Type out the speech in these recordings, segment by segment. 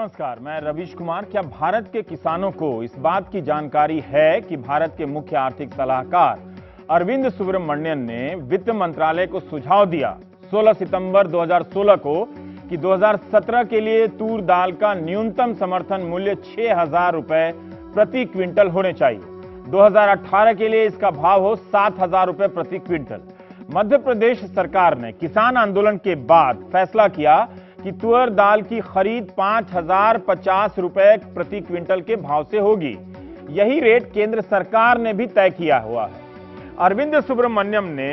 नमस्कार, मैं रवीश कुमार। क्या भारत के किसानों को इस बात की जानकारी है कि भारत के मुख्य आर्थिक सलाहकार अरविंद सुब्रमण्यन ने वित्त मंत्रालय को सुझाव दिया 16 सितंबर 2016 को कि 2017 के लिए तूर दाल का न्यूनतम समर्थन मूल्य 6,000 रुपए प्रति क्विंटल होने चाहिए। 2018 के लिए इसका भाव हो 7,000 रुपए प्रति क्विंटल। मध्य प्रदेश सरकार ने किसान आंदोलन के बाद फैसला किया कि तुअर दाल की खरीद 5,050 रुपए प्रति क्विंटल के भाव से होगी। यही रेट केंद्र सरकार ने भी तय किया हुआ है। अरविंद सुब्रमण्यम ने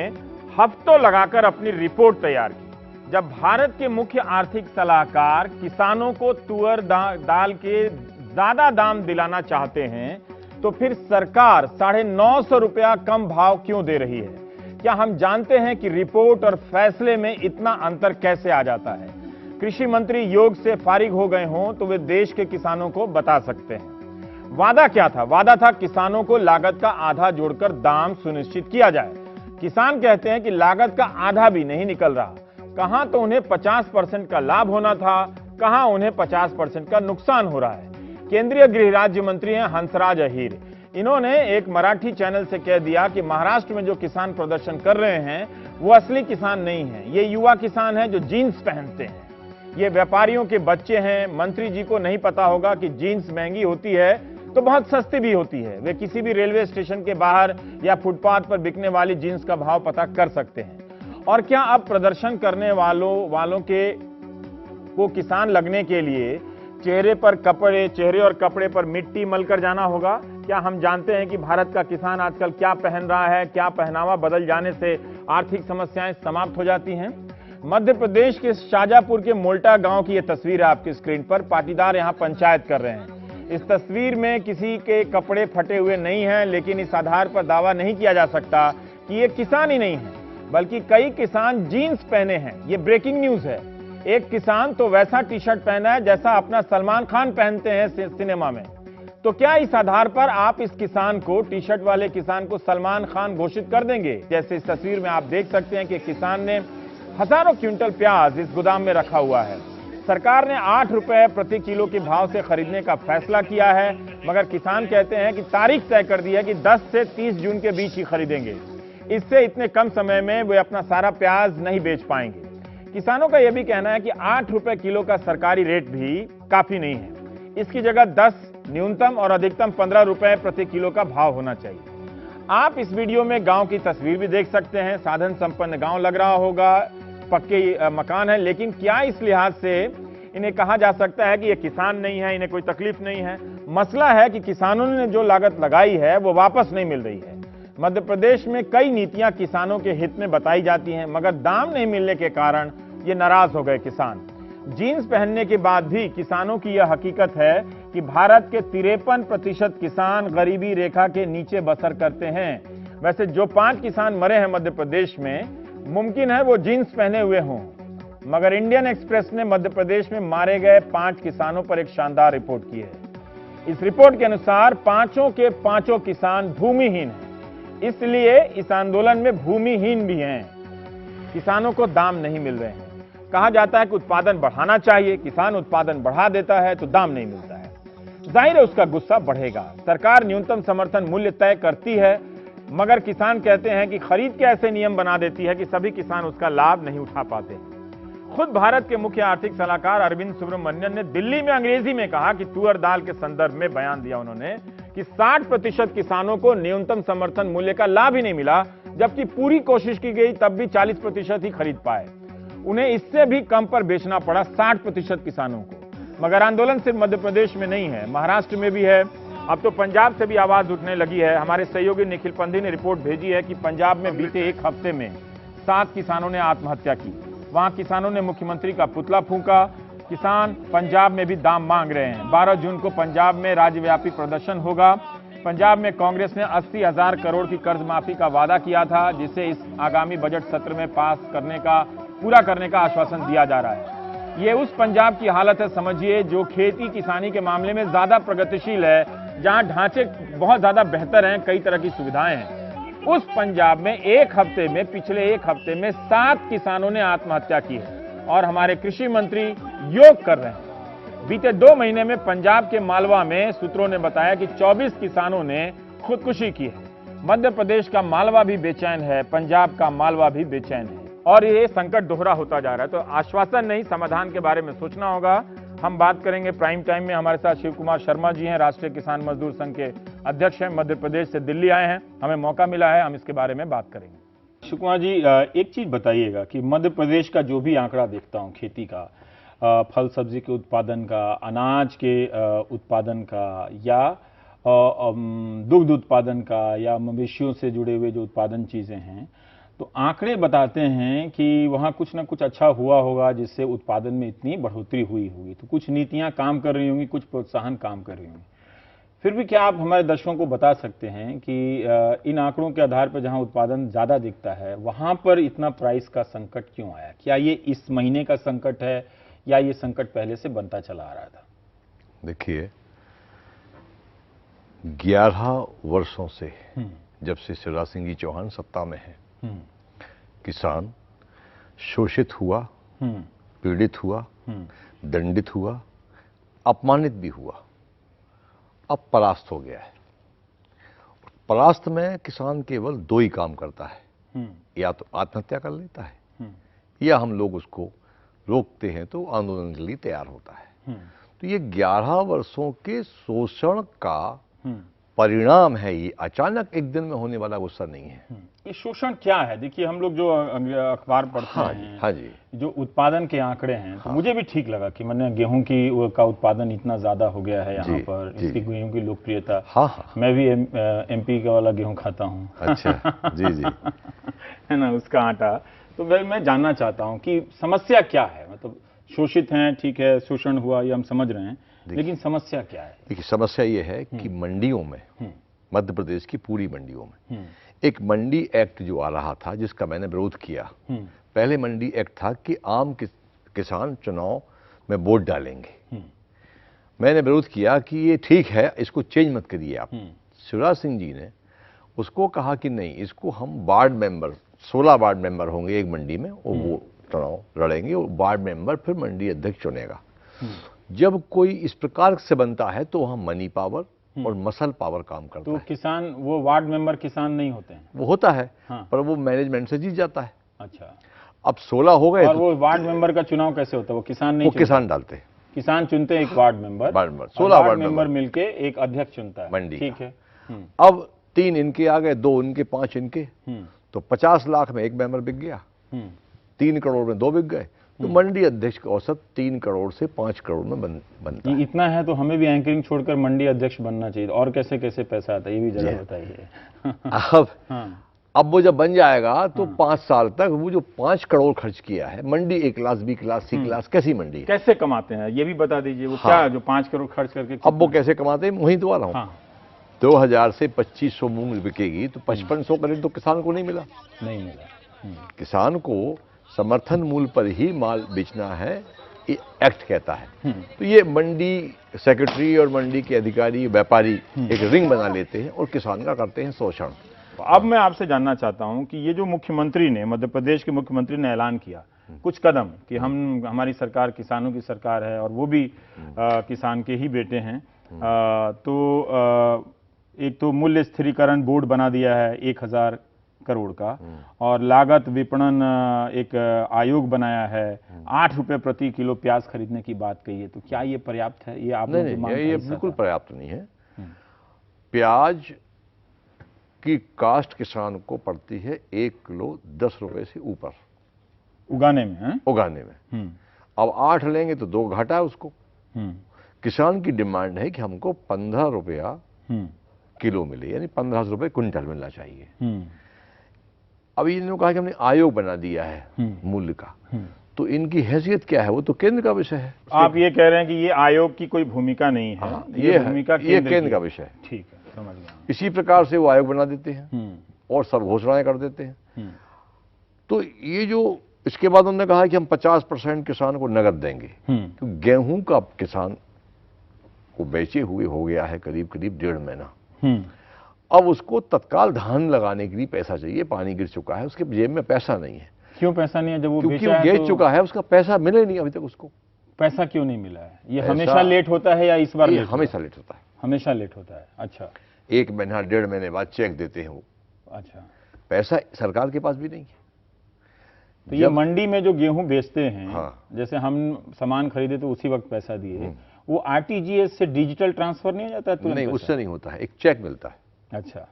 हफ्तों लगाकर अपनी रिपोर्ट तैयार की। जब भारत के मुख्य आर्थिक सलाहकार किसानों को तुअर दाल के ज्यादा दाम दिलाना चाहते हैं, तो फिर सरकार 950 रुपया कम भाव क्यों दे रही है? क्या हम जानते हैं कि रिपोर्ट और फैसले में इतना अंतर कैसे आ जाता है? कृषि मंत्री योग से फारिग हो गए हों तो वे देश के किसानों को बता सकते हैं। वादा क्या था? वादा था किसानों को लागत का आधा जोड़कर दाम सुनिश्चित किया जाए। किसान कहते हैं कि लागत का आधा भी नहीं निकल रहा। कहां तो उन्हें 50% का लाभ होना था, कहां उन्हें 50% का नुकसान हो रहा है। केंद्रीय गृह राज्य मंत्री हैं हंसराज अहीर। इन्होंने एक मराठी चैनल से कह दिया कि महाराष्ट्र में जो किसान प्रदर्शन कर रहे हैं वो असली किसान नहीं है, ये युवा किसान हैं जो जीन्स पहनते हैं, ये व्यापारियों के बच्चे हैं। मंत्री जी को नहीं पता होगा कि जीन्स महंगी होती है तो बहुत सस्ती भी होती है। वे किसी भी रेलवे स्टेशन के बाहर या फुटपाथ पर बिकने वाली जीन्स का भाव पता कर सकते हैं। और क्या अब प्रदर्शन करने वालों के को किसान लगने के लिए चेहरे और कपड़े पर मिट्टी मलकर जाना होगा? क्या हम जानते हैं कि भारत का किसान आजकल क्या पहन रहा है? क्या पहनावा बदल जाने से आर्थिक समस्याएं समाप्त हो जाती हैं? मध्य प्रदेश के शाजापुर के मोल्टा गांव की यह तस्वीर है आपकी स्क्रीन पर। पाटीदार यहां पंचायत कर रहे हैं। इस तस्वीर में किसी के कपड़े फटे हुए नहीं हैं, लेकिन इस आधार पर दावा नहीं किया जा सकता कि ये किसान ही नहीं है, बल्कि कई किसान जीन्स पहने हैं। ये ब्रेकिंग न्यूज है। एक किसान तो वैसा टी शर्ट पहना है जैसा अपना सलमान खान पहनते हैं सिनेमा में। तो क्या इस आधार पर आप इस किसान को, टी शर्ट वाले किसान को सलमान खान घोषित कर देंगे? जैसे इस तस्वीर में आप देख सकते हैं कि किसान ने हजारों क्विंटल प्याज इस गोदाम में रखा हुआ है। सरकार ने 8 रुपए प्रति किलो के भाव से खरीदने का फैसला किया है, मगर किसान कहते हैं कि तारीख तय कर दी है कि 10 से 30 जून के बीच ही खरीदेंगे। इससे इतने कम समय में वे अपना सारा प्याज नहीं बेच पाएंगे। किसानों का यह भी कहना है कि 8 रुपए किलो का सरकारी रेट भी काफी नहीं है। इसकी जगह 10, न्यूनतम और अधिकतम 15 रुपए प्रति किलो का भाव होना चाहिए। आप इस वीडियो में गांव की तस्वीर भी देख सकते हैं। साधन संपन्न गांव लग रहा होगा, पक्के मकान है, लेकिन क्या इस लिहाज से इन्हें कहा जा सकता है कि ये किसान नहीं है, इन्हें कोई तकलीफ नहीं है? मसला है कि किसानों ने जो लागत लगाई है वो वापस नहीं मिल रही है। मध्य प्रदेश में कई नीतियां किसानों के हित में बताई जाती हैं, मगर दाम नहीं मिलने के कारण ये नाराज हो गए किसान। जीन्स पहनने के बाद भी किसानों की यह हकीकत है कि भारत के 53% किसान गरीबी रेखा के नीचे बसर करते हैं। वैसे जो 5 किसान मरे हैं मध्य प्रदेश में, मुमकिन है वो जीन्स पहने हुए हों, मगर इंडियन एक्सप्रेस ने मध्य प्रदेश में मारे गए 5 किसानों पर एक शानदार रिपोर्ट की है। इस रिपोर्ट के अनुसार पांचों के पांचों किसान भूमिहीन हैं, इसलिए इस आंदोलन में भूमिहीन भी हैं। किसानों को दाम नहीं मिल रहे हैं। कहा जाता है कि उत्पादन बढ़ाना चाहिए, किसान उत्पादन बढ़ा देता है तो दाम नहीं मिलता है, जाहिर है उसका गुस्सा बढ़ेगा। सरकार न्यूनतम समर्थन मूल्य तय करती है, मगर किसान कहते हैं कि खरीद के ऐसे नियम बना देती है कि सभी किसान उसका लाभ नहीं उठा पाते। खुद भारत के मुख्य आर्थिक सलाहकार अरविंद सुब्रमण्यन ने दिल्ली में अंग्रेजी में कहा कि तुअर दाल के संदर्भ में बयान दिया उन्होंने कि 60% किसानों को न्यूनतम समर्थन मूल्य का लाभ ही नहीं मिला, जबकि पूरी कोशिश की गई तब भी 40% ही खरीद पाए। उन्हें इससे भी कम पर बेचना पड़ा 60% किसानों को। मगर आंदोलन सिर्फ मध्य प्रदेश में नहीं है, महाराष्ट्र में भी है। अब तो पंजाब से भी आवाज उठने लगी है। हमारे सहयोगी निखिल पंधी ने रिपोर्ट भेजी है कि पंजाब में बीते एक हफ्ते में 7 किसानों ने आत्महत्या की। वहां किसानों ने मुख्यमंत्री का पुतला फूंका। किसान पंजाब में भी दाम मांग रहे हैं। 12 जून को पंजाब में राज्यव्यापी प्रदर्शन होगा। पंजाब में कांग्रेस ने 80,000 करोड़ की कर्ज माफी का वादा किया था, जिसे इस आगामी बजट सत्र में पूरा करने का आश्वासन दिया जा रहा है। ये उस पंजाब की हालत है, समझिए, जो खेती किसानी के मामले में ज्यादा प्रगतिशील है, जहां ढांचे बहुत ज्यादा बेहतर हैं, कई तरह की सुविधाएं हैं। उस पंजाब में पिछले एक हफ्ते में 7 किसानों ने आत्महत्या की है और हमारे कृषि मंत्री योग कर रहे हैं। बीते 2 महीने में पंजाब के मालवा में सूत्रों ने बताया कि 24 किसानों ने खुदकुशी की है। मध्य प्रदेश का मालवा भी बेचैन है, पंजाब का मालवा भी बेचैन है और ये संकट दोहरा होता जा रहा है। तो आश्वासन नहीं, समाधान के बारे में सोचना होगा। हम बात करेंगे प्राइम टाइम में। हमारे साथ शिव कुमार शर्मा जी हैं, राष्ट्रीय किसान मजदूर संघ के अध्यक्ष हैं, मध्य प्रदेश से दिल्ली आए हैं। हमें मौका मिला है, हम इसके बारे में बात करेंगे। शिव कुमार जी, एक चीज बताइएगा कि मध्य प्रदेश का जो भी आंकड़ा देखता हूँ खेती का, फल सब्जी के उत्पादन का, अनाज के उत्पादन का, या दुग्ध उत्पादन का, या मवेशियों से जुड़े हुए जो उत्पादन चीजें हैं, तो आंकड़े बताते हैं कि वहाँ कुछ ना कुछ अच्छा हुआ होगा जिससे उत्पादन में इतनी बढ़ोतरी हुई होगी। तो कुछ नीतियां काम कर रही होंगी, कुछ प्रोत्साहन काम कर रही होंगी। फिर भी क्या आप हमारे दर्शकों को बता सकते हैं कि इन आंकड़ों के आधार पर जहां उत्पादन ज्यादा दिखता है वहां पर इतना प्राइस का संकट क्यों आया? क्या ये इस महीने का संकट है या ये संकट पहले से बनता चला आ रहा था? देखिए, 11 वर्षों से जब से शिवराज सिंह जी चौहान सत्ता में है, किसान शोषित हुआ, पीड़ित हुआ, दंडित हुआ, अपमानित भी हुआ, अब परास्त हो गया है। परास्त में किसान केवल 2 ही काम करता है, या तो आत्महत्या कर लेता है या हम लोग उसको रोकते हैं तो आंदोलन के लिए तैयार होता है। तो ये 11 वर्षों के शोषण का परिणाम है। ये अचानक एक दिन में होने वाला गुस्सा नहीं है। ये शोषण क्या है? देखिए, हम लोग जो अखबार पढ़ते हैं, हाँ जी, जो उत्पादन के आंकड़े हैं, तो मुझे भी ठीक लगा कि मैंने गेहूं का उत्पादन इतना ज्यादा हो गया है यहाँ पर, इसकी गेहूं की लोकप्रियता। हाँ, मैं भी एमपी का वाला गेहूं खाता हूँ। अच्छा, जी है ना, उसका आटा। तो मैं जानना चाहता हूँ कि समस्या क्या है। मतलब शोषित हैं, ठीक है, शोषण हुआ, ये हम समझ रहे हैं, लेकिन समस्या क्या है? देखिए, समस्या ये है कि मंडियों में, मध्य प्रदेश की पूरी मंडियों में एक मंडी एक्ट जो आ रहा था जिसका मैंने विरोध किया। पहले मंडी एक्ट था कि आम किसान चुनाव में वोट डालेंगे। मैंने विरोध किया कि ये ठीक है, इसको चेंज मत करिए आप। शिवराज सिंह जी ने उसको कहा कि नहीं, इसको हम वार्ड मेंबर, 16 वार्ड मेंबर होंगे एक मंडी में, और वो चुनाव लड़ेंगे और वार्ड मेंबर फिर मंडी अध्यक्ष चुनेगा। जब कोई इस प्रकार से बनता है तो वहां मनी पावर और मसल पावर काम करता है। तो किसान, वो वार्ड मेंबर किसान नहीं होते हैं? वो होता है, पर वो मैनेजमेंट से जीत जाता है। अच्छा, अब 16 हो गए। और वो वार्ड मेंबर का चुनाव कैसे होता है? वो किसान नहीं, वो किसान डालते हैं। किसान चुनते हैं एक वार्ड मेंबर, 16 वार्ड मेंबर मिलके एक अध्यक्ष चुनता है मंडी। ठीक है। अब 3 इनके आ गए, 2 इनके, 5 इनके, तो 50 लाख में एक मेंबर बिक गया, 3 करोड़ में 2 बिक गए। तो मंडी अध्यक्ष का औसत 3 करोड़ से 5 करोड़ में बनता है। इतना है तो हमें भी एंकरिंग छोड़कर मंडी अध्यक्ष बनना चाहिए। और कैसे कैसे पैसा आता है ये भी जरा बताइए। अब वो जब बन जाएगा तो 5 साल तक वो जो 5 करोड़ खर्च किया है, मंडी A class, B class, C class, कैसी मंडी है? कैसे कमाते हैं ये भी बता दीजिए। वो क्या जो 5 करोड़ खर्च करके, अब वो कैसे कमाते हैं वहीं तो आ रहा हूँ। 2000 से 2500 मूंग बिकेगी तो 5500 करोड़ तो किसान को नहीं मिला। किसान को समर्थन मूल्य पर ही माल बेचना है, ये एक्ट कहता है। तो ये मंडी सेक्रेटरी और मंडी के अधिकारी, व्यापारी एक रिंग बना लेते हैं और किसान का करते हैं शोषण। अब मैं आपसे जानना चाहता हूं कि ये जो मुख्यमंत्री ने, मध्य प्रदेश के मुख्यमंत्री ने ऐलान किया कुछ कदम कि हमारी सरकार किसानों की सरकार है और वो भी किसान के ही बेटे हैं। एक तो मूल्य स्थिरीकरण बोर्ड बना दिया है 1000 करोड़ का, और लागत विपणन एक आयोग बनाया है। 8 रुपए प्रति किलो प्याज खरीदने की बात कही है। तो क्या ये पर्याप्त है? ये आप नहीं, ये बिल्कुल पर्याप्त नहीं है। प्याज की कास्ट किसान को पड़ती है 1 किलो 10 रुपए से ऊपर उगाने में। उगाने में अब 8 लेंगे तो 2 घाटा है उसको। किसान की डिमांड है कि हमको 15 रुपया किलो मिले, यानी 1500 रुपए क्विंटल मिलना चाहिए। अब इन्होंने कहा कि हमने आयोग बना दिया है मूल्य का, तो इनकी हैसियत क्या है? वो तो केंद्र का विषय है। आप ये कह रहे हैं कि ये आयोग की कोई भूमिका नहीं है। ये भूमिका ये केंद्र का विषय है। ठीक है, समझ गया। इसी प्रकार से वो आयोग बना देते हैं और सब घोषणाएं कर देते हैं। तो ये जो इसके बाद उन्होंने कहा कि हम 50% किसान को नगद देंगे। तो गेहूं का किसान को बेचे हुए हो गया है करीब करीब 1.5 महीना। अब उसको तत्काल धान लगाने के लिए पैसा चाहिए, पानी गिर चुका है, उसके जेब में पैसा नहीं है। क्यों पैसा नहीं है? जब वो क्योंकि वो बेच चुका है, उसका पैसा मिले नहीं अभी तक उसको। पैसा क्यों नहीं मिला है? ये पैसा- हमेशा लेट होता है या इस बार ये लेट हमेशा लेट होता है। हमेशा लेट होता है। अच्छा 1 महीना 1.5 महीने बाद चेक देते हैं वो। अच्छा। पैसा सरकार के पास भी नहीं है। तो ये मंडी में जो गेहूं बेचते हैं, हाँ। जैसे हम सामान खरीदे तो उसी वक्त पैसा दिए, वो आरटीजीएस से डिजिटल ट्रांसफर नहीं हो जाता है तुरंत नहीं, पैसा? उससे नहीं होता है, एक चेक मिलता है। अच्छा।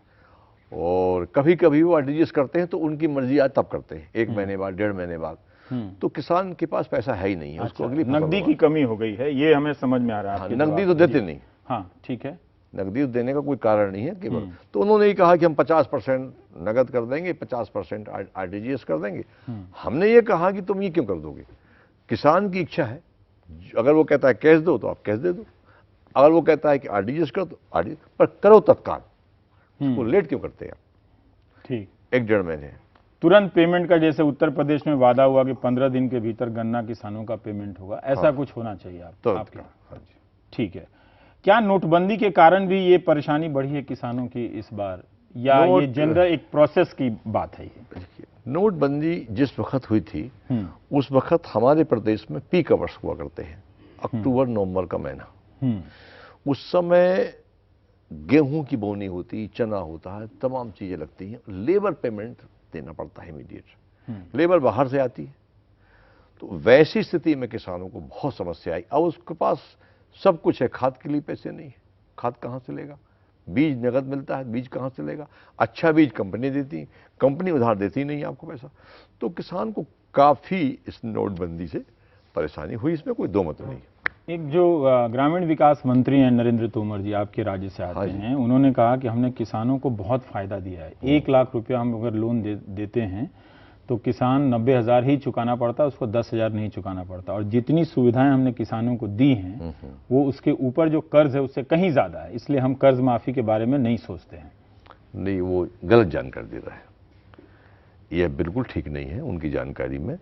और कभी कभी वो आरटीजीएस करते हैं तो उनकी मर्जी आए तब करते हैं, 1 महीने बाद 1.5 महीने बाद। तो किसान के पास पैसा है ही नहीं है। उसको अगली फसल नकदी की कमी हो गई है, ये हमें समझ में आ रहा है। हाँ, आपके नकदी जवाब तो से। देते नहीं। हाँ ठीक है। नकदी देने का कोई कारण नहीं है केवल। तो उन्होंने ही कहा कि हम 50% नगद कर देंगे, 50% आरटीजीएस कर देंगे। हमने ये कहा कि तुम ये क्यों कर दोगे? किसान की इच्छा है, अगर वो कहता है कैश दो तो आप कैश दे दो, अगर वो कहता है कि आरटीजीएस कर दो आरटीजीएस, पर करो तत्काल। वो लेट क्यों करते हैं? ठीक, 1-1.5 महीने तुरंत पेमेंट का, जैसे उत्तर प्रदेश में वादा हुआ कि 15 दिन के भीतर गन्ना किसानों का पेमेंट होगा, ऐसा कुछ होना चाहिए आपके। ठीक है। क्या नोटबंदी के कारण भी ये परेशानी बढ़ी है किसानों की इस बार, या ये जनरल एक प्रोसेस की बात है? ये नोटबंदी जिस वक्त हुई थी उस वक्त हमारे प्रदेश में पीक आवर्स हुआ करते हैं, अक्टूबर नवंबर का महीना। उस समय गेहूं की बोनी होती, चना होता है, तमाम चीजें लगती हैं, लेबर पेमेंट देना पड़ता है इमीडिएट। लेबर बाहर से आती है, तो वैसी स्थिति में किसानों को बहुत समस्या आई। अब उसके पास सब कुछ है, खाद के लिए पैसे नहीं है, खाद कहाँ से लेगा? बीज नगद मिलता है, बीज कहाँ से लेगा? अच्छा बीज कंपनी देती, कंपनी उधार देती नहीं है आपको पैसा। तो किसान को काफी इस नोटबंदी से परेशानी हुई, इसमें कोई दो मत नहीं। एक जो ग्रामीण विकास मंत्री हैं नरेंद्र तोमर जी, आपके राज्य से आते हैं, उन्होंने कहा कि हमने किसानों को बहुत फायदा दिया है। 1 लाख रुपया हम अगर लोन देते हैं तो किसान 90,000 ही चुकाना पड़ता है, उसको 10,000 नहीं चुकाना पड़ता। और जितनी सुविधाएं हमने किसानों को दी हैं वो उसके ऊपर जो कर्ज है उससे कहीं ज्यादा है, इसलिए हम कर्ज माफी के बारे में नहीं सोचते हैं। नहीं, वो गलत जानकारी दे रहा है। यह बिल्कुल ठीक नहीं है उनकी जानकारी में,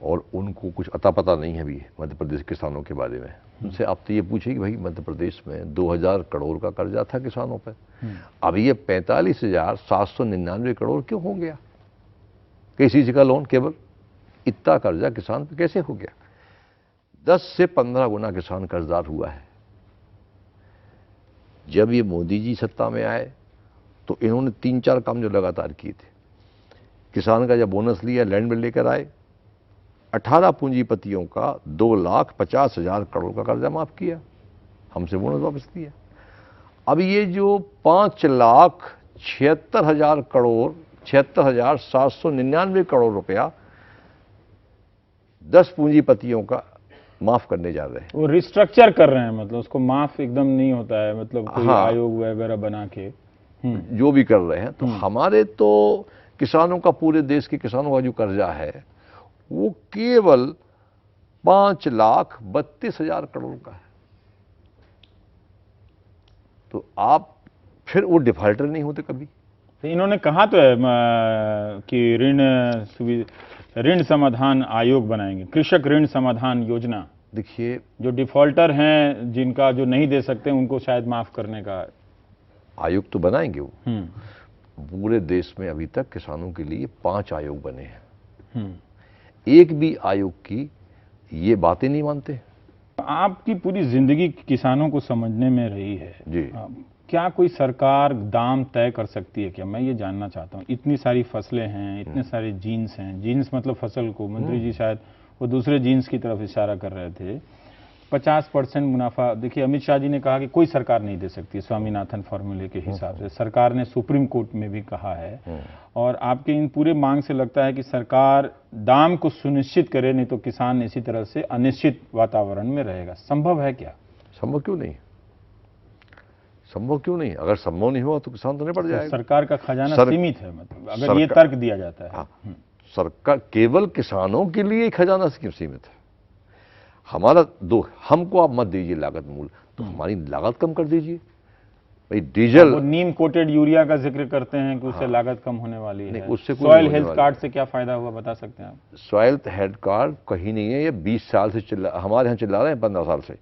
और उनको कुछ अता पता नहीं है भी मध्य प्रदेश किसानों के बारे में। उनसे आप तो ये पूछिए कि भाई मध्य प्रदेश में 2,000 करोड़ का कर्जा था किसानों पर, अब ये 45,799 करोड़ क्यों हो गया? किसी चीज का लोन, केवल इतना कर्जा किसान पे कैसे हो गया? 10 से 15 गुना किसान कर्जदार हुआ है। जब ये मोदी जी सत्ता में आए तो इन्होंने 3-4 काम जो लगातार किए थे। किसान का जब बोनस लिया, लैंड बिल लेकर आए, 18 पूंजीपतियों का 2,50,000 करोड़ का कर्जा माफ किया, हमसे बोनस वापस लिया। अब ये जो 5,76,000 करोड़, 76,799 करोड़ रुपया 10 पूंजीपतियों का माफ करने जा रहे हैं। वो रिस्ट्रक्चर कर रहे हैं, मतलब उसको माफ एकदम नहीं होता है, मतलब कोई आयोग वगैरह बना के जो भी कर रहे हैं। तो हमारे तो किसानों का, पूरे देश के किसानों का जो कर्जा है वो केवल 5,32,000 करोड़ का है। तो आप फिर वो डिफॉल्टर नहीं होते कभी। इन्होंने कहा तो है कि ऋण समाधान आयोग बनाएंगे, कृषक ऋण समाधान योजना। देखिए, जो डिफॉल्टर हैं, जिनका जो नहीं दे सकते, उनको शायद माफ करने का आयोग तो बनाएंगे वो। पूरे देश में अभी तक किसानों के लिए 5 आयोग बने हैं, एक भी आयोग की ये बातें नहीं मानते। आपकी पूरी जिंदगी किसानों को समझने में रही है जी। क्या कोई सरकार दाम तय कर सकती है क्या? मैं ये जानना चाहता हूँ। इतनी सारी फसलें हैं, इतने सारे जीन्स हैं, जीन्स मतलब फसल को, मंत्री जी शायद वो दूसरे जीन्स की तरफ इशारा कर रहे थे। 50% मुनाफा, देखिए अमित शाह जी ने कहा कि कोई सरकार नहीं दे सकती, स्वामीनाथन फॉर्मूले के हिसाब से। सरकार ने सुप्रीम कोर्ट में भी कहा है। और आपके इन पूरे मांग से लगता है कि सरकार दाम को सुनिश्चित करे, नहीं तो किसान इसी तरह से अनिश्चित वातावरण में रहेगा। संभव है क्या? संभव क्यों नहीं? संभव क्यों नहीं? अगर संभव नहीं हुआ तो किसान तो नहीं पड़ जाएगा। सरकार का खजाना सीमित है, मतलब अगर ये तर्क दिया जाता है। सरकार केवल किसानों के लिए खजाना क्यों सीमित है? हमारा हमको आप मत दीजिए लागत मूल्य, तो हमारी लागत कम कर दीजिए। भाई डीजल, वो नीम कोटेड यूरिया का जिक्र करते हैं कि उससे लागत कम होने वाली है। उससे सॉइल हेल्थ कार्ड से क्या फायदा हुआ, बता सकते हैं आप? सॉइल हेल्थ कार्ड कहीं नहीं है, ये 20 साल से हमारे यहाँ चिल्ला रहे हैं, 15 साल से।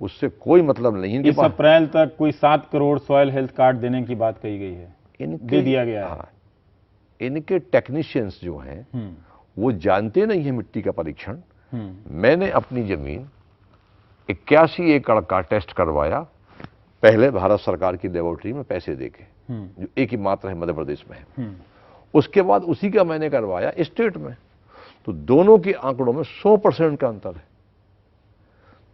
उससे कोई मतलब नहीं। इस अप्रैल तक कोई 7 करोड़ सॉइल हेल्थ कार्ड देने की बात कही गई है, दे दिया गया है। इनके टेक्नीशियंस जो हैं वो जानते नहीं है मिट्टी का परीक्षण, मैंने अपनी जमीन 81 एकड़ का टेस्ट करवाया, पहले भारत सरकार की लेबोरेटरी में पैसे देके, जो एक ही मात्र है मध्य प्रदेश में है। उसके बाद उसी का मैंने करवाया स्टेट में, तो दोनों के आंकड़ों में 100% का अंतर है।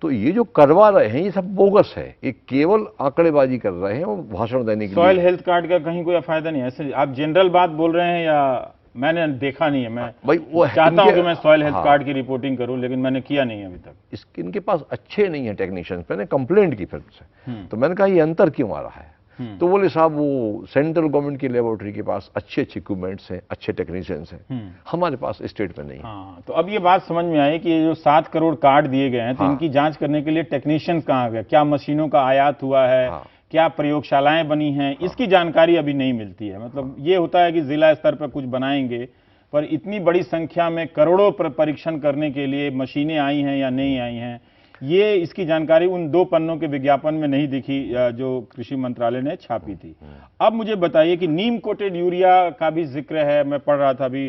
तो ये जो करवा रहे हैं ये सब बोगस है, ये केवल आंकड़ेबाजी कर रहे हैं और भाषण देने के लिए। सॉइल हेल्थ कार्ड का कहीं कोई फायदा नहीं है, ऐसे आप जनरल बात बोल रहे हैं या? मैंने देखा नहीं है, मैं भाई वो चाहता हूं कि मैं सॉइल हेल्थ कार्ड की रिपोर्टिंग करूं, लेकिन मैंने किया नहीं अभी तक। इनके पास अच्छे नहीं है टेक्नीशियंस। मैंने कंप्लेंट की फिर से, तो मैंने कहा ये अंतर क्यों आ रहा है? तो बोले साहब वो सेंट्रल गवर्नमेंट की लेबोरेटरी के पास अच्छे इक्विपमेंट्स हैं, अच्छे टेक्नीशियंस हैं, हमारे पास स्टेट में नहीं है। हाँ, तो अब ये बात समझ में आई कि ये जो 7 करोड़ कार्ड दिए गए हैं, तो इनकी जांच करने के लिए टेक्नीशियंस कहाँ गए? क्या मशीनों का आयात हुआ है? क्या प्रयोगशालाएं बनी हैं? इसकी जानकारी अभी नहीं मिलती है। मतलब ये होता है कि जिला स्तर पर कुछ बनाएंगे, पर इतनी बड़ी संख्या में करोड़ों परीक्षण करने के लिए मशीनें आई हैं या नहीं आई हैं, ये इसकी जानकारी उन 2 पन्नों के विज्ञापन में नहीं दिखी जो कृषि मंत्रालय ने छापी थी। अब मुझे बताइए कि नीम कोटेड यूरिया का भी जिक्र है। मैं पढ़ रहा था अभी,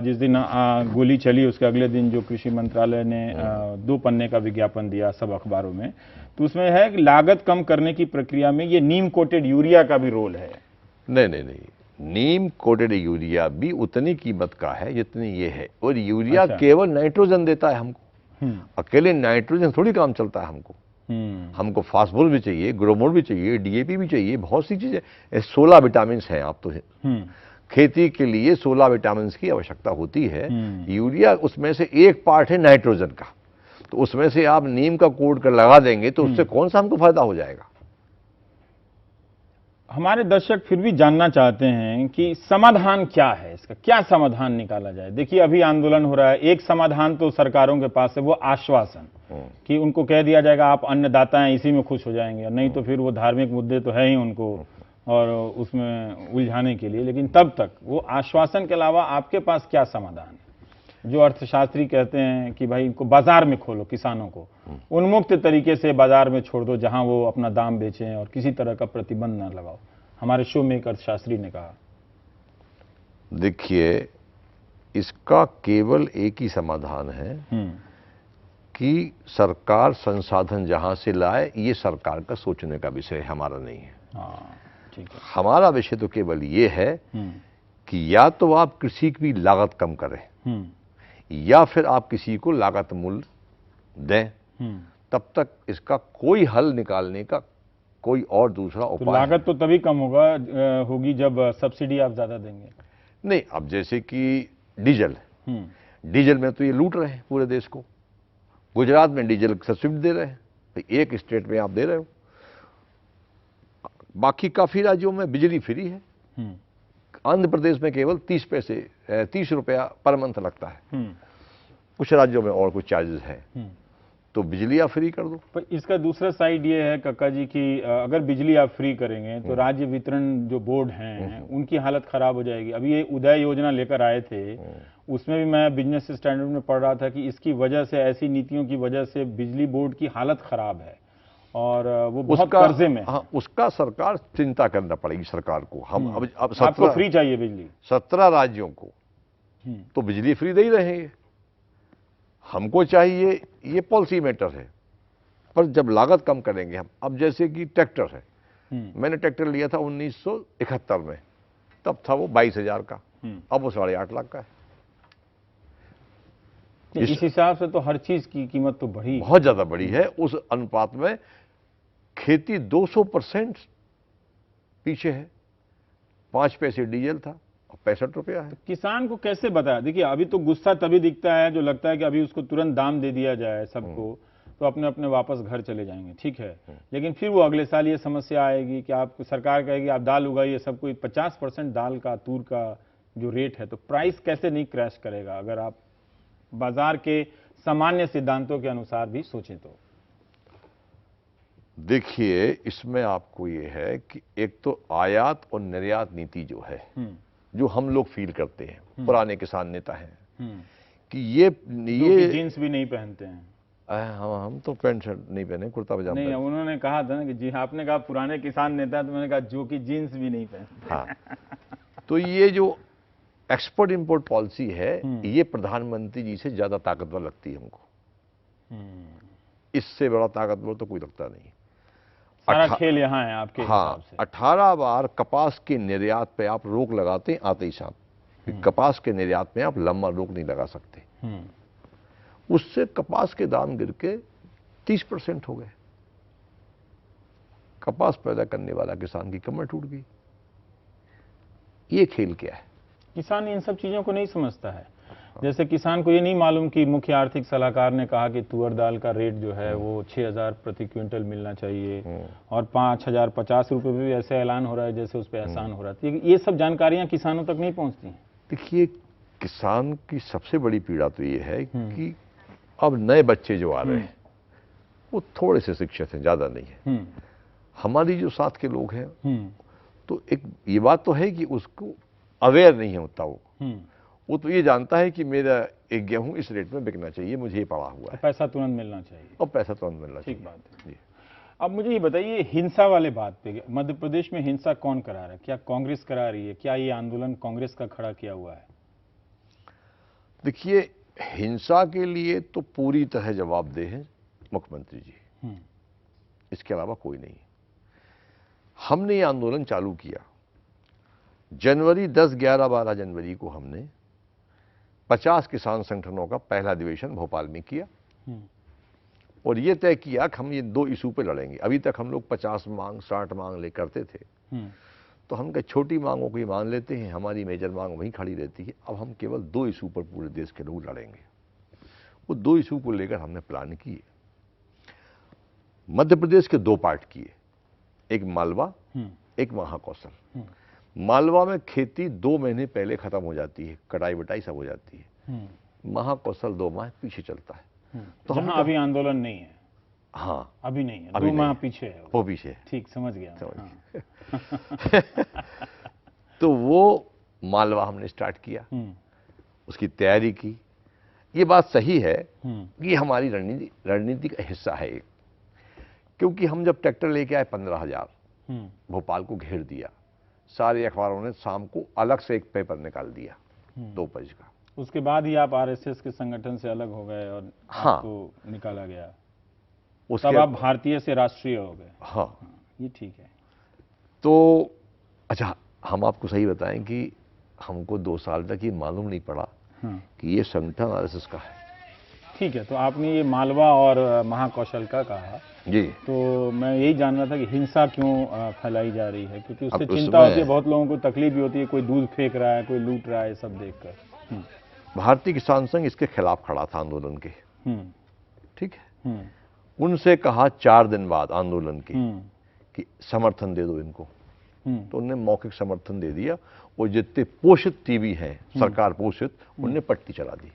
जिस दिन गोली चली उसके अगले दिन जो कृषि मंत्रालय ने 2 पन्ने का विज्ञापन दिया सब अखबारों में, तो उसमें है कि लागत कम करने की प्रक्रिया में ये नीम कोटेड यूरिया का भी रोल है। नहीं, नीम कोटेड यूरिया भी उतनी कीमत का है जितनी ये है, और यूरिया केवल नाइट्रोजन देता है हमको। अकेले नाइट्रोजन थोड़ी काम चलता है हमको। हमको फास्फोरस भी चाहिए, ग्रोमोर भी चाहिए, डीएपी भी चाहिए, बहुत सी चीजें। 16 विटामिन हैं। आप तो खेती के लिए 16 विटामिन की आवश्यकता होती है। यूरिया उसमें से एक पार्ट है नाइट्रोजन का, तो उसमें से आप नीम का कोड कर लगा देंगे तो उससे कौन सा हमको फायदा हो जाएगा? हमारे दर्शक फिर भी जानना चाहते हैं कि समाधान क्या है, इसका क्या समाधान निकाला जाए। देखिए अभी आंदोलन हो रहा है, एक समाधान तो सरकारों के पास है, वो आश्वासन कि उनको कह दिया जाएगा आप अन्नदाता हैं, इसी में खुश हो जाएंगे, नहीं तो फिर वो धार्मिक मुद्दे तो है ही उनको और उसमें उलझाने के लिए। लेकिन तब तक वो आश्वासन के अलावा आपके पास क्या समाधान है? जो अर्थशास्त्री कहते हैं कि भाई इनको बाजार में खोलो, किसानों को उन्मुक्त तरीके से बाजार में छोड़ दो, जहां वो अपना दाम बेचें और किसी तरह का प्रतिबंध ना लगाओ। हमारे शो में एक अर्थशास्त्री ने कहा। देखिए, इसका केवल एक ही समाधान है कि सरकार संसाधन जहां से लाए, ये सरकार का सोचने का विषय हमारा नहीं है। ठीक है। हमारा विषय तो केवल ये है कि या तो आप कृषि की लागत कम करें या फिर आप किसी को लागत मूल्य दें, तब तक इसका कोई हल निकालने का कोई और दूसरा उपाय। तो लागत तो तभी कम होगी जब सब्सिडी आप ज्यादा देंगे। नहीं, अब जैसे कि डीजल में तो ये लूट रहे हैं पूरे देश को। गुजरात में डीजल सब्सिडी दे रहे हैं, तो एक स्टेट में आप दे रहे हो, बाकी काफी राज्यों में बिजली फ्री है। आंध्र प्रदेश में केवल 30 रुपया पर मंथ लगता है। कुछ राज्यों में और कुछ चार्जेस हैं, तो बिजली आप फ्री कर दो। पर इसका दूसरा साइड ये है काका जी कि अगर बिजली आप फ्री करेंगे तो राज्य वितरण जो बोर्ड हैं उनकी हालत खराब हो जाएगी। अभी ये उदय योजना लेकर आए थे, उसमें भी मैं बिजनेस स्टैंडर्ड में पढ़ रहा था कि इसकी वजह से, ऐसी नीतियों की वजह से बिजली बोर्ड की हालत खराब है और वो बहुत कर्जे में। हाँ, उसका सरकार चिंता करना पड़ेगी सरकार को। हम अब आपको फ्री चाहिए बिजली 17 राज्यों को, तो बिजली फ्री दे ही रहे हैं। हमको चाहिए, ये पॉलिसी मैटर है, पर जब लागत कम करेंगे हम। अब जैसे कि ट्रैक्टर है, मैंने ट्रैक्टर लिया था 1971 में, तब था वो 22,000 का, अब वो 8.5 लाख का है। इस हिसाब से तो हर चीज की कीमत तो बढ़ी, बहुत ज्यादा बढ़ी है। उस अनुपात में खेती 200% पीछे है। 5 पैसे डीजल था, अब 65 रुपया है। तो किसान को कैसे बताया? देखिए अभी तो गुस्सा तभी दिखता है जो लगता है कि अभी उसको तुरंत दाम दे दिया जाए सबको, तो अपने अपने वापस घर चले जाएंगे, ठीक है। लेकिन फिर वो अगले साल ये समस्या आएगी कि आप, सरकार कहेगी आप दाल उगाइए, सबको 50% दाल का, तूर का जो रेट है, तो प्राइस कैसे नहीं क्रैश करेगा अगर आप बाजार के सामान्य सिद्धांतों के अनुसार भी सोचें तो? देखिए, इसमें आपको ये है कि एक तो आयात और निर्यात नीति जो है, जो हम लोग फील करते हैं, पुराने किसान नेता हैं कि ये जीन्स भी नहीं पहनते हैं। हम तो पैंट शर्ट नहीं पहने, कुर्ता पजामा नहीं, उन्होंने कहा था ना कि जी, आपने कहा पुराने किसान नेता, तो मैंने कहा जो कि जीन्स भी नहीं पहनते। हाँ, तो ये जो एक्सपोर्ट इंपोर्ट पॉलिसी है, ये प्रधानमंत्री जी से ज्यादा ताकतवर लगती है हमको। इससे बड़ा ताकतवर तो कोई लगता नहीं। सारा खेल यहाँ है आपके हिसाब से। 18 बार कपास के निर्यात पे आप रोक लगाते हैं आते ही साथ। कपास के निर्यात में आप लंबा रोक नहीं लगा सकते। उससे कपास के दाम गिर के 30% हो गए। कपास पैदा करने वाला किसान की कमर टूट गई। ये खेल क्या है? किसान इन सब चीजों को नहीं समझता है। जैसे किसान को ये नहीं मालूम कि मुख्य आर्थिक सलाहकार ने कहा कि तुअर दाल का रेट जो है वो 6,000 प्रति क्विंटल मिलना चाहिए और 5,050 रुपये भी ऐसे ऐलान हो रहा है जैसे उस पर एहसान हो रहा है। ये सब जानकारियां किसानों तक नहीं पहुंचती हैं। देखिए, किसान की सबसे बड़ी पीड़ा तो ये है कि अब नए बच्चे जो आ रहे हैं वो थोड़े से शिक्षित हैं, ज्यादा नहीं है। हमारी जो साथ के लोग हैं तो एक ये बात तो है कि उसको अवेयर नहीं है उतना। वो तो ये जानता है कि मेरा एक गेहूं इस रेट में बिकना चाहिए, मुझे ये पड़ा हुआ है, पैसा तुरंत मिलना चाहिए। और पैसा तुरंत मिलना चाहिए। ठीक बात है जी। अब मुझे ये बताइए, हिंसा वाले बात पे, मध्य प्रदेश में हिंसा कौन करा रहा है? क्या कांग्रेस करा रही है? क्या ये आंदोलन कांग्रेस का खड़ा किया हुआ है? देखिए, हिंसा के लिए तो पूरी तरह जवाबदेह हैं मुख्यमंत्री जी, इसके अलावा कोई नहीं। हमने ये आंदोलन चालू किया जनवरी 10, 11, 12 जनवरी को हमने 50 किसान संगठनों का पहला अधिवेशन भोपाल में किया और ये तय किया कि हम ये 2 इशू पे लड़ेंगे। अभी तक हम लोग 50 मांग 60 मांग ले करते थे, तो हम कहे छोटी मांगों को ही मान लेते हैं, हमारी मेजर मांग वहीं खड़ी रहती है। अब हम केवल 2 इशू पर पूरे देश के लोग लड़ेंगे। वो 2 इशू को लेकर हमने प्लान किए। मध्य प्रदेश के 2 पार्ट किए, एक मालवा, एक महाकौशल। मालवा में खेती 2 महीने पहले खत्म हो जाती है, कटाई बटाई सब हो जाती है। महाकौशल 2 माह पीछे चलता है। तो हम अभी आंदोलन नहीं है। हाँ, अभी नहीं है, 2 माह पीछे है वो पीछे। ठीक, समझ गया। तो वो मालवा हमने स्टार्ट किया, उसकी तैयारी की। ये बात सही है कि हमारी रणनीति का हिस्सा है, क्योंकि हम जब ट्रैक्टर लेके आए 15,000 भोपाल को घेर दिया। सारे अखबारों ने शाम को अलग से एक पेपर निकाल दिया 2 पेज का। उसके बाद ही आप आरएसएस के संगठन से अलग हो गए और आपको निकाला गया। तब आप भारतीय से राष्ट्रीय हो गए। हाँ, ये ठीक है। तो अच्छा, हम आपको सही बताएं कि हमको 2 साल तक ये मालूम नहीं पड़ा कि ये संगठन आरएसएस का है। ठीक है, तो आपने ये मालवा और महाकौशल का कहा जी, तो मैं यही जानना था कि हिंसा क्यों फैलाई जा रही है, क्योंकि उससे चिंता होती है, बहुत लोगों को तकलीफ भी होती है, कोई दूध फेंक रहा है, कोई लूट रहा है, सब देखकर। भारतीय किसान संघ इसके खिलाफ खड़ा था आंदोलन के। ठीक है, उनसे कहा 4 दिन बाद आंदोलन की कि समर्थन दे दो इनको, तो उन्होंने मौखिक समर्थन दे दिया और जितने पोषित टीवी हैं सरकार पोषित, उनने पट्टी चला दी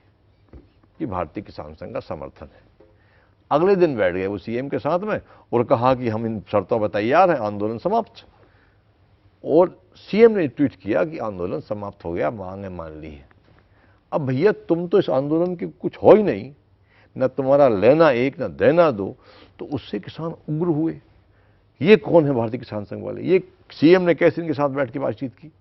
कि भारतीय किसान संघ का समर्थन है। अगले दिन बैठ गए वो सीएम के साथ में और कहा कि हम इन शर्तों पर तैयार हैं, आंदोलन समाप्त। और सीएम ने ट्वीट किया कि आंदोलन समाप्त हो गया, मांगे मान ली है। अब भैया, तुम तो इस आंदोलन के कुछ हो ही नहीं, न तुम्हारा लेना एक न देना दो, तो उससे किसान उग्र हुए। ये कौन है भारतीय किसान संघ वाले? ये सीएम ने कैसे इनके साथ बैठ के बातचीत की?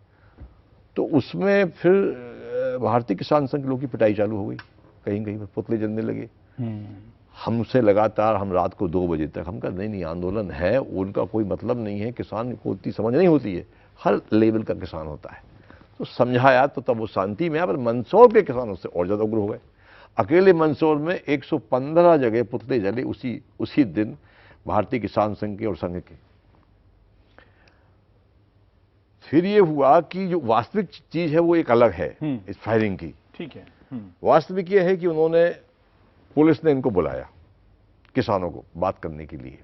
तो उसमें फिर भारतीय किसान संघ के लोगों की पिटाई चालू हो गई, कहीं कहीं पर पुतले जलने लगे। हमसे लगातार हम रात को 2 बजे तक हम कहा नहीं आंदोलन है, उनका कोई मतलब नहीं है, किसान को उतनी समझ नहीं होती है, हर लेवल का किसान होता है। तो समझाया तो तब वो शांति में आया, पर मंदसौर के किसान उससे और ज्यादा उग्र हो गए। अकेले मंदसौर में 115 जगह पुतले जले उसी दिन भारतीय किसान संघ के और संघ के। फिर ये हुआ कि जो वास्तविक चीज है वो एक अलग है इस फायरिंग की। ठीक है। वास्तविक ये है कि उन्होंने, पुलिस ने इनको बुलाया किसानों को बात करने के लिए।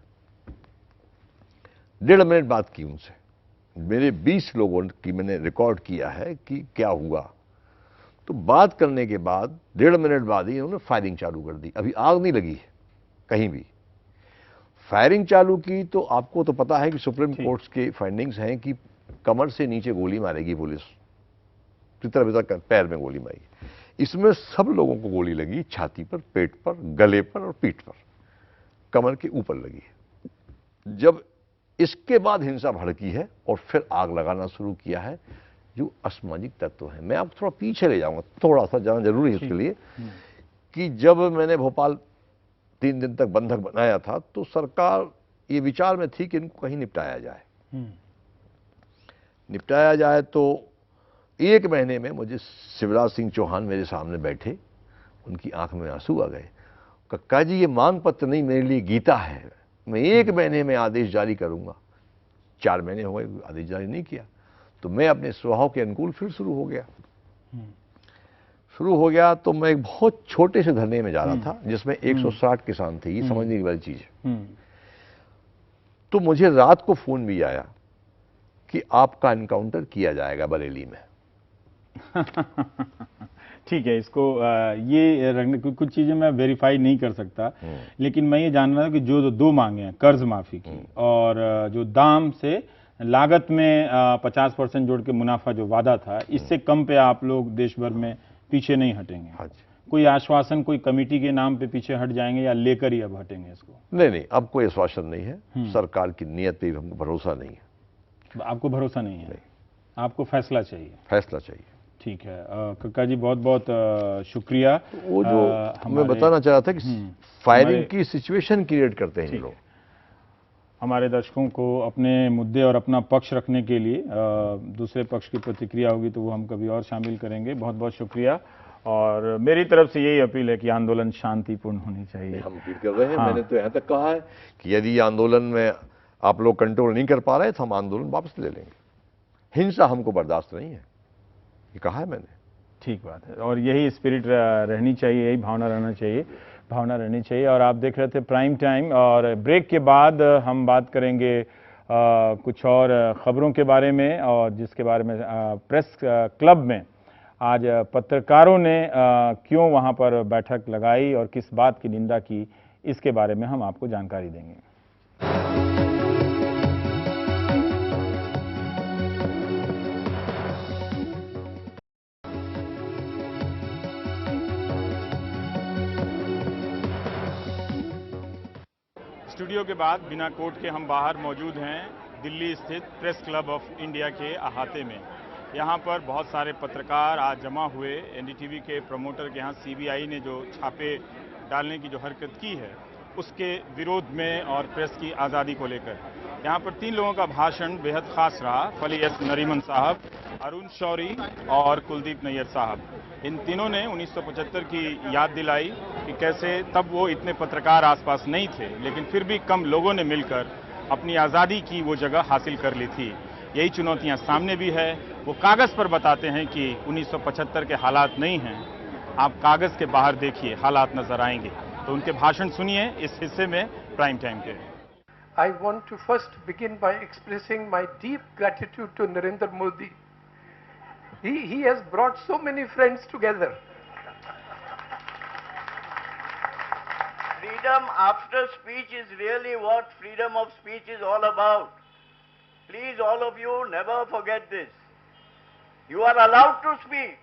1.5 मिनट बात की उनसे। मेरे 20 लोगों की मैंने रिकॉर्ड किया है कि क्या हुआ। तो बात करने के बाद 1.5 मिनट बाद ही उन्होंने फायरिंग चालू कर दी। अभी आग नहीं लगी है कहीं भी, फायरिंग चालू की। तो आपको तो पता है कि सुप्रीम कोर्ट के फाइंडिंग्स हैं कि कमर से नीचे गोली मारेगी पुलिस, भीतर पैर में गोली मारेगी। इसमें सब लोगों को गोली लगी, छाती पर, पेट पर, गले पर और पीठ पर, कमर के ऊपर लगी है। जब इसके बाद हिंसा भड़की है और फिर आग लगाना शुरू किया है, जो असामाजिक तत्व हैं, मैं आपको थोड़ा पीछे ले जाऊंगा, थोड़ा सा जाना जरूरी है उसके लिए, कि जब मैंने भोपाल 3 दिन तक बंधक बनाया था तो सरकार ये विचार में थी कि इनको कहीं निपटाया जाए। निपटाया जाए तो 1 महीने में मुझे शिवराज सिंह चौहान मेरे सामने बैठे, उनकी आंख में आंसू आ गए। कक्का जी, ये मांग पत्र नहीं, मेरे लिए गीता है, मैं 1 महीने में आदेश जारी करूंगा। 4 महीने हो गए, आदेश जारी नहीं किया, तो मैं अपने स्वभाव के अनुकूल फिर शुरू हो गया। तो मैं एक बहुत छोटे से धरने में जा रहा था जिसमें 160 किसान थे, ये समझने की वाली चीज है। तो मुझे रात को फोन भी आया कि आपका एनकाउंटर किया जाएगा बरेली में। ठीक है, इसको ये रखने कुछ चीजें मैं वेरीफाई नहीं कर सकता, लेकिन मैं ये जान रहा हूं कि जो 2 मांगे हैं, कर्ज माफी की और जो दाम से लागत में 50% जोड़ के मुनाफा जो वादा था, इससे कम पे आप लोग देश भर में पीछे नहीं हटेंगे। हाँ, कोई आश्वासन कोई कमेटी के नाम पे पीछे हट जाएंगे या लेकर ही अब हटेंगे इसको? नहीं, अब कोई आश्वासन नहीं है। सरकार की नीयत पे हमको भरोसा नहीं है। आपको भरोसा नहीं है? आपको फैसला चाहिए? फैसला चाहिए। ठीक है कक्का जी, बहुत बहुत शुक्रिया। वो जो मैं बताना चाह रहा था कि फायरिंग की सिचुएशन क्रिएट करते हैं ये लोग। हमारे दर्शकों को अपने मुद्दे और अपना पक्ष रखने के लिए दूसरे पक्ष की प्रतिक्रिया होगी तो वो हम कभी और शामिल करेंगे। बहुत बहुत शुक्रिया, और मेरी तरफ से यही अपील है कि आंदोलन शांतिपूर्ण होनी चाहिए। हम अपील कर रहे हैं। मैंने तो यहाँ तक कहा है कि यदि आंदोलन में आप लोग कंट्रोल नहीं कर पा रहे तो हम आंदोलन वापस ले लेंगे। हिंसा हमको बर्दाश्त नहीं है, ये कहा है मैंने। ठीक बात है, और यही स्पिरिट रहनी चाहिए, यही भावना रहनी चाहिए। और आप देख रहे थे प्राइम टाइम, और ब्रेक के बाद हम बात करेंगे कुछ और खबरों के बारे में, और जिसके बारे में प्रेस क्लब में आज पत्रकारों ने क्यों वहां पर बैठक लगाई और किस बात की निंदा की, इसके बारे में हम आपको जानकारी देंगे। स्टूडियो के बाद बिना कोट के हम बाहर मौजूद हैं दिल्ली स्थित प्रेस क्लब ऑफ इंडिया के अहाते में। यहाँ पर बहुत सारे पत्रकार आज जमा हुए। एनडीटीवी के प्रमोटर के यहाँ सीबीआई ने जो छापे डालने की जो हरकत की है उसके विरोध में और प्रेस की आज़ादी को लेकर यहाँ पर 3 लोगों का भाषण बेहद खास रहा। फली एस नरीमन साहब, अरुण शौरी और कुलदीप नैयर साहब। इन तीनों ने 1975 की याद दिलाई कि कैसे तब वो इतने पत्रकार आसपास नहीं थे, लेकिन फिर भी कम लोगों ने मिलकर अपनी आज़ादी की वो जगह हासिल कर ली थी। यही चुनौतियां सामने भी है। वो कागज़ पर बताते हैं कि 1975 के हालात नहीं हैं, आप कागज़ के बाहर देखिए, हालात नजर आएंगे। तो उनके भाषण सुनिए इस हिस्से में प्राइम टाइम के। I want to first begin by expressing my deep gratitude to Narendra Modi. He has brought so many friends together. Freedom after speech is really what freedom of speech is all about. Please, all of you, never forget this. You are allowed to speak.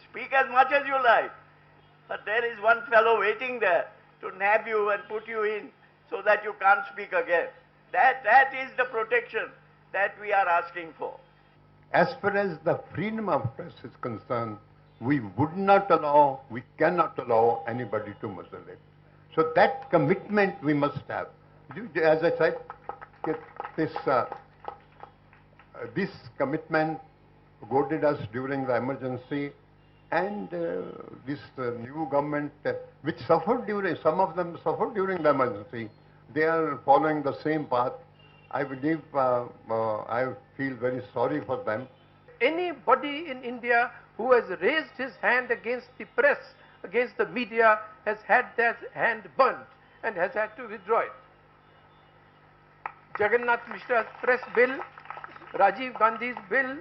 Speak as much as you like. But there is one fellow waiting there to nab you and put you in so that you can't speak again. That is the protection that we are asking for. As far as the freedom of press is concerned, we would not allow, we cannot allow anybody to muzzle it. So that commitment we must have. As I said, this commitment goaded us during the emergency, and this new government, which suffered during, some of them suffered during the emergency, they are following the same path. I believe, I feel very sorry for them. Anybody in India who has raised his hand against the press, against the media, has had that hand burnt and has had to withdraw it. Jagannath Mishra's press bill, Rajiv Gandhi's bill,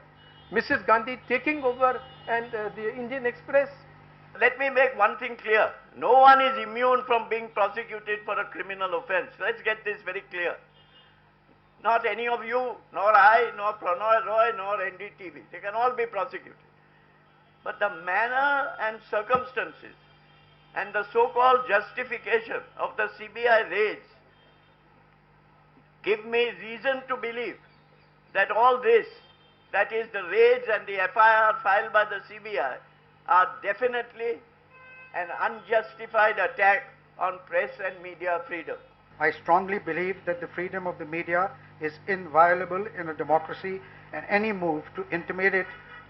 Mrs. Gandhi taking over and the Indian Express. Let me make one thing clear. No one is immune from being prosecuted for a criminal offense. Let's get this very clear. Not any of you, nor I, nor Pranoy Roy, nor NDTV. They can all be prosecuted. But the manner and circumstances and the so-called justification of the CBI raids give me reason to believe that all this, that is the raids and the FIR filed by the CBI, are definitely an unjustified attack on press and media freedom. I strongly believe that the freedom of the media is inviolable in a democracy, and any move to intimidate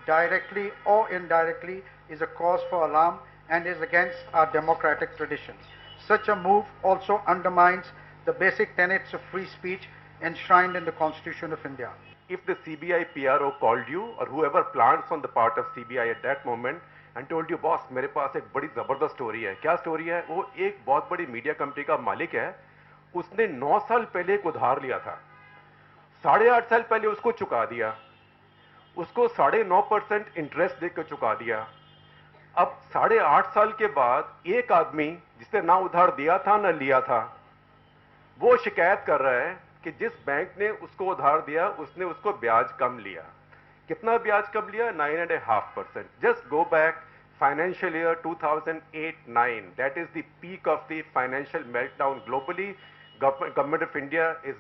directly or indirectly is a cause for alarm and is against our democratic traditions. Such a move also undermines the basic tenets of free speech enshrined in the Constitution of India. If the CBI PRO called you or whoever plans on the part of CBI at that moment and told you, boss, मेरे पास एक बड़ी जबरदस्त story है, क्या story है? वो एक बहुत बड़ी मीडिया कंपनी का मालिक है, उसने 9 साल पहले एक उधार लिया था, 8.5 साल पहले उसको चुका दिया, उसको 9.5% इंटरेस्ट देकर चुका दिया। अब 8.5 साल के बाद एक आदमी जिसने ना उधार दिया था ना लिया था, वो शिकायत कर रहा है कि जिस बैंक ने उसको उधार दिया उसने उसको ब्याज कम लिया। कितना ब्याज कम लिया? 9.5%. Just go back financial year 2008-9. That is the peak of the financial meltdown globally. Government of India is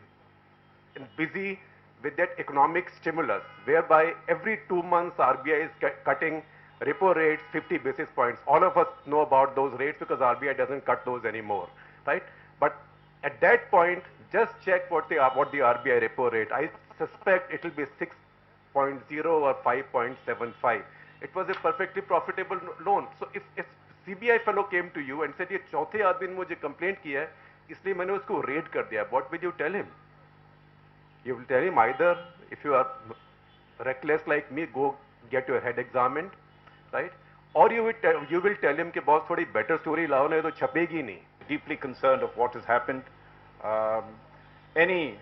busy with that economic stimulus, whereby every 2 months RBI is cutting repo rates 50 basis points. All of us know about those rates because RBI doesn't cut those anymore, right? But at that point, just check what the RBI repo rate. I suspect it will be 6.0 or 5.75. It was a perfectly profitable loan. So if CBI fellow came to you and said, ये चौथे आदमी ने मुझे complaint किया है, इसलिए मैंने उसको raid कर दिया, what will you tell him? You will tell him either, if you are reckless like me, go get your head examined, right? Or you will tell him कि बहुत थोड़ी better story लाओ ना, ये तो छपेगी नहीं. Deeply concerned of what has happened. Any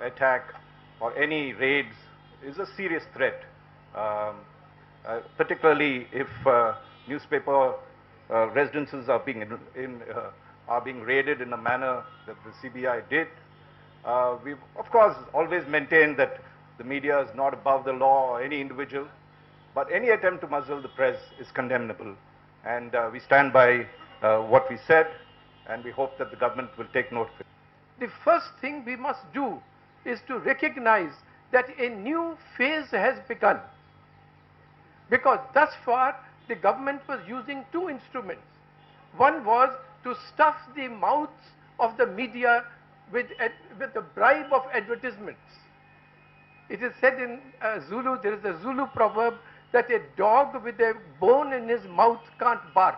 attack or any raids is a serious threat, particularly if newspaper residences are being raided in a manner that the CBI did. We've of course always maintained that the media is not above the law or any individual, but any attempt to muzzle the press is condemnable, and we stand by what we said, and we hope that the government will take note of it. The first thing we must do is to recognize that a new phase has begun, because thus far the government was using two instruments. One was to stuff the mouths of the media with the bribe of advertisements. It is said in Zulu, there is a Zulu proverb that a dog with a bone in his mouth can't bark.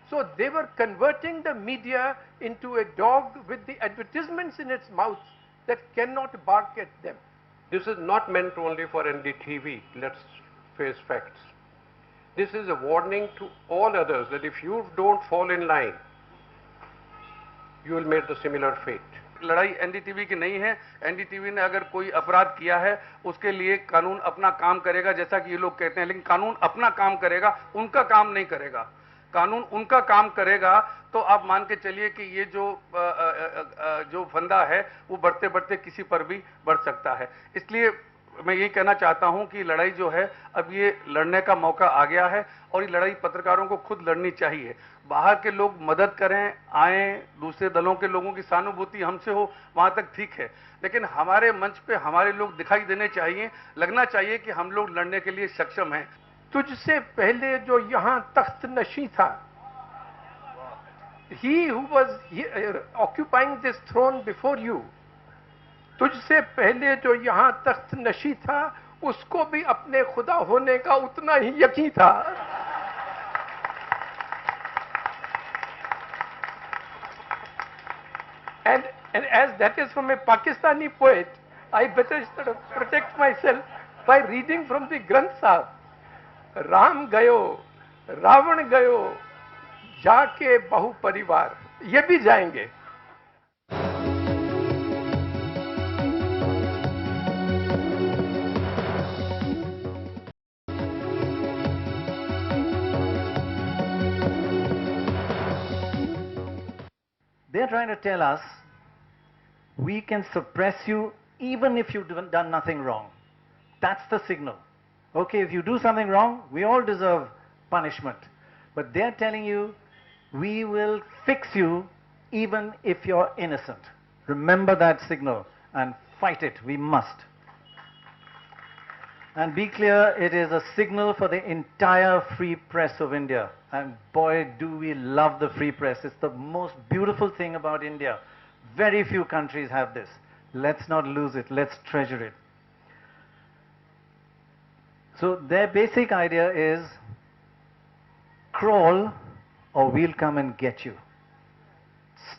So they were converting the media into a dog with the advertisements in its mouth that cannot bark at them. This is not meant only for NDTV, let's face facts. This is a warning to all others that if you don't fall in line, you will meet the similar fate. लड़ाई NDTV की नहीं है। NDTV ने अगर कोई अपराध किया है उसके लिए कानून अपना काम करेगा, जैसा कि ये लोग कहते हैं, लेकिन कानून अपना काम करेगा, उनका काम नहीं करेगा। कानून उनका काम करेगा तो आप मान के चलिए कि ये जो फंदा है वो बढ़ते बढ़ते किसी पर भी बढ़ सकता है। इसलिए मैं ये कहना चाहता हूं कि लड़ाई जो है अब ये लड़ने का मौका आ गया है और ये लड़ाई पत्रकारों को खुद लड़नी चाहिए। बाहर के लोग मदद करें, आए, दूसरे दलों के लोगों की सहानुभूति हमसे हो, वहां तक ठीक है, लेकिन हमारे मंच पे हमारे लोग दिखाई देने चाहिए, लगना चाहिए कि हम लोग लड़ने के लिए सक्षम हैं। तुझसे पहले जो यहाँ तख्त नशी था, he who was occupying this throne before you, तुझसे पहले जो यहाँ तख्त नशी था, उसको भी अपने खुदा होने का उतना ही यकीन था। And as that is from a Pakistani poet, I better sort of protect myself by reading from the Granth Sahib. Ram गयो, रावण गयो, जाके बहु परिवार, ये भी जाएंगे। They're trying to tell us we can suppress you even if you've done nothing wrong. That's the signal. Okay, if you do something wrong, we all deserve punishment. But they're telling you, we will fix you even if you're innocent. Remember that signal and fight it. We must. And be clear, it is a signal for the entire free press of India. And boy, do we love the free press. It's the most beautiful thing about India. Very few countries have this. Let's not lose it. Let's treasure it. So their basic idea is crawl or we'll come and get you.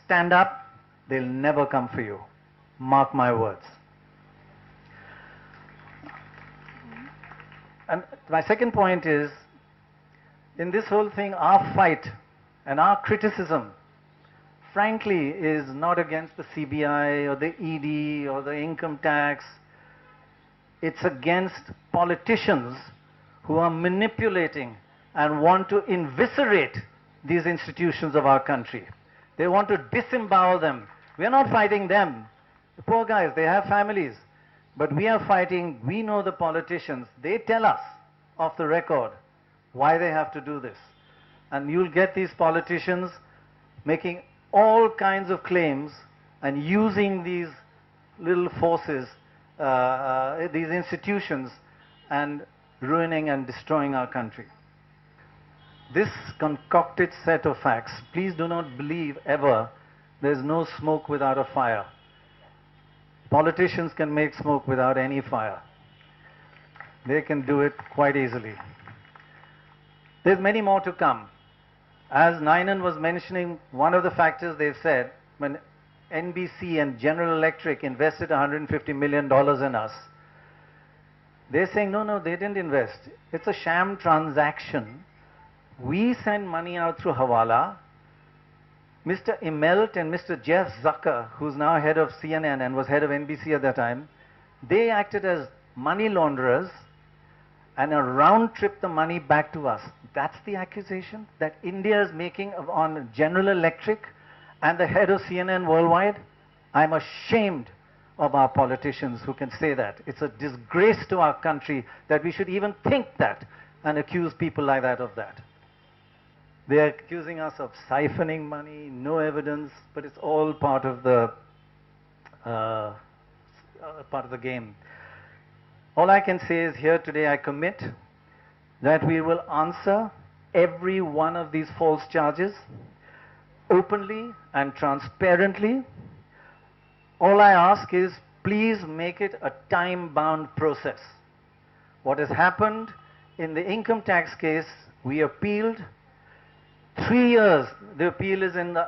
Stand up, they'll never come for you. Mark my words. And my second point is, in this whole thing, our fight and our criticism, frankly, is not against the CBI or the ED or the income tax. It's against politicians who are manipulating and want to eviscerate these institutions of our country. They want to disembowel them. We are not fighting them. The poor guys, they have families. But we are fighting, we know the politicians. They tell us off the record why they have to do this. And you'll get these politicians making all kinds of claims and using these little forces, these institutions, and ruining and destroying our country. This concocted set of facts, please do not believe ever there's no smoke without a fire. Politicians can make smoke without any fire. They can do it quite easily. There's many more to come. As Nainan was mentioning, one of the factors they've said, when NBC and General Electric invested $150 million in us, they're saying, no, they didn't invest. It's a sham transaction. We send money out through Hawala. Mr. Immelt and Mr. Jeff Zucker, who's now head of CNN and was head of NBC at that time, they acted as money launderers and round-trip the money back to us. That's the accusation that India is making on General Electric and the head of CNN worldwide? I'm ashamed of our politicians who can say that. It's a disgrace to our country that we should even think that and accuse people like that of that. They are accusing us of siphoning money, no evidence, but it's all part of the game. All I can say is here today I commit that we will answer every one of these false charges openly and transparently. All I ask is please make it a time-bound process. What has happened in the income tax case, we appealed. 3 years, the appeal is in the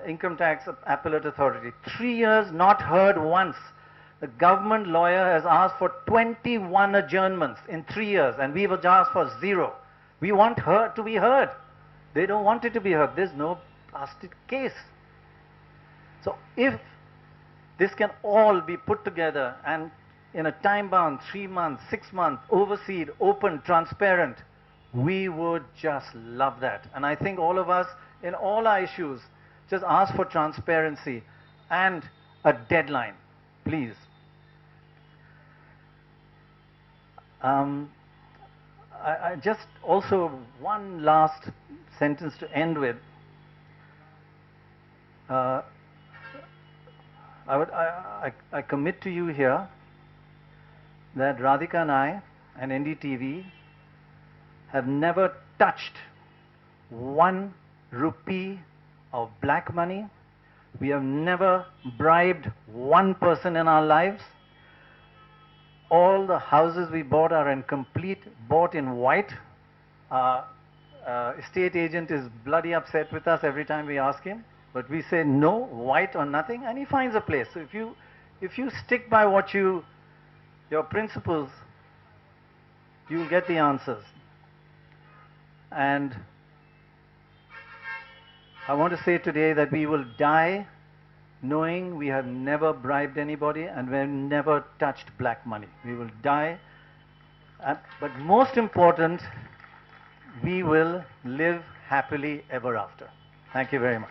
Income Tax Appellate Authority. 3 years, not heard once. The government lawyer has asked for 21 adjournments in 3 years, and we've asked for 0. We want her to be heard. They don't want it to be heard. There's no plastic case. So if this can all be put together and in a time-bound 3 months, 6 months, overseen, open, transparent, we would just love that. And I think all of us, in all our issues, just ask for transparency and a deadline, please. I just also, one last sentence to end with. I commit to you here that Radhika and I and NDTV have never touched 1 rupee of black money. We have never bribed one person in our lives. All the houses we bought are bought in white. Estate agent is bloody upset with us every time we ask him, but we say no, white or nothing, and he finds a place. So if you stick by your principles, you'll get the answers. And I want to say today that we will die knowing we have never bribed anybody and we have never touched black money. We will die, but most important, we will live happily ever after. Thank you very much.